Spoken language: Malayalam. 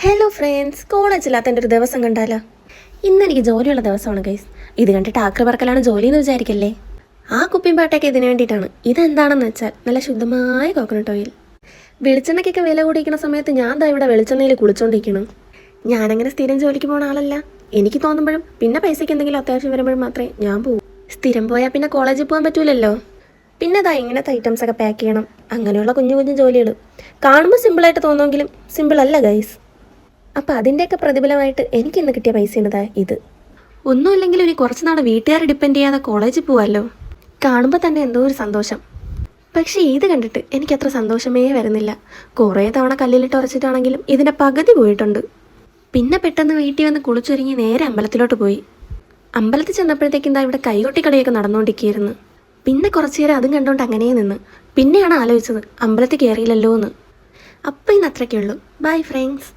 ഹലോ ഫ്രണ്ട്സ്, കോളേജില്ലാത്ത എൻ്റെ ഒരു ദിവസം കണ്ടാലോ? ഇന്നെനിക്ക് ജോലിയുള്ള ദിവസമാണ് ഗൈസ്. ഇത് കണ്ടിട്ട് ആക്രി പറക്കലാണ് ജോലി എന്ന് വിചാരിക്കല്ലേ. ആ കുപ്പിയും പാട്ടൊക്കെ ഇതിന് വേണ്ടിയിട്ടാണ്. ഇതെന്താണെന്ന് വെച്ചാൽ നല്ല ശുദ്ധമായ കോക്കനട്ട് ഓയിൽ. വെളിച്ചെണ്ണയ്ക്കൊക്കെ വില കൂടിയിരിക്കുന്ന സമയത്ത് ഞാൻ ദാ ഇവിടെ വെളിച്ചെണ്ണയിൽ കുളിച്ചോണ്ടിരിക്കണം. ഞാനങ്ങനെ സ്ഥിരം ജോലിക്ക് പോകുന്ന ആളല്ല. എനിക്ക് തോന്നുമ്പോഴും പിന്നെ പൈസയ്ക്ക് എന്തെങ്കിലും അത്യാവശ്യം വരുമ്പോഴും മാത്രമേ ഞാൻ പോകൂ. സ്ഥിരം പോയാൽ പിന്നെ കോളേജിൽ പോകാൻ പറ്റൂലല്ലോ. പിന്നെ ദാ ഇങ്ങനത്തെ ഐറ്റംസൊക്കെ പാക്ക് ചെയ്യണം. അങ്ങനെയുള്ള കുഞ്ഞു കുഞ്ഞു ജോലികൾ കാണുമ്പോൾ സിമ്പിളായിട്ട് തോന്നുമെങ്കിലും സിമ്പിൾ അല്ല ഗൈസ്. അപ്പം അതിൻ്റെയൊക്കെ പ്രതിഫലമായിട്ട് എനിക്ക് ഇന്ന് കിട്ടിയ പൈസ ഉണ്ടതാ ഇത്. ഒന്നുമില്ലെങ്കിലും ഇനി കുറച്ച് നാൾ വീട്ടുകാരെ ഡിപ്പെൻഡ് ചെയ്യാതെ കോളേജിൽ പോവാമല്ലോ. കാണുമ്പോൾ തന്നെ എന്തോ ഒരു സന്തോഷം. പക്ഷേ ഇത് കണ്ടിട്ട് എനിക്കത്ര സന്തോഷമേ വരുന്നില്ല. കുറേ തവണ കല്ലിലിട്ട് ഉറച്ചിട്ടാണെങ്കിലും ഇതിൻ്റെ പകുതി പോയിട്ടുണ്ട്. പിന്നെ പെട്ടെന്ന് വീട്ടിൽ വന്ന് കുളിച്ചൊരുങ്ങി നേരെ അമ്പലത്തിലോട്ട് പോയി. അമ്പലത്തിൽ ചെന്നപ്പോഴത്തേക്കും എന്താ ഇവിടെ കൈകൊട്ടിക്കളിയൊക്കെ നടന്നുകൊണ്ടിരിക്കുകയായിരുന്നു. പിന്നെ കുറച്ചു നേരം അതും കണ്ടുകൊണ്ട് അങ്ങനെ നിന്ന്. പിന്നെയാണ് ആലോചിച്ചത് അമ്പലത്തിൽ കയറിയില്ലല്ലോ എന്ന്. അപ്പോൾ ഇന്ന് അത്രയ്ക്കേ ഉള്ളൂ. Bye friends.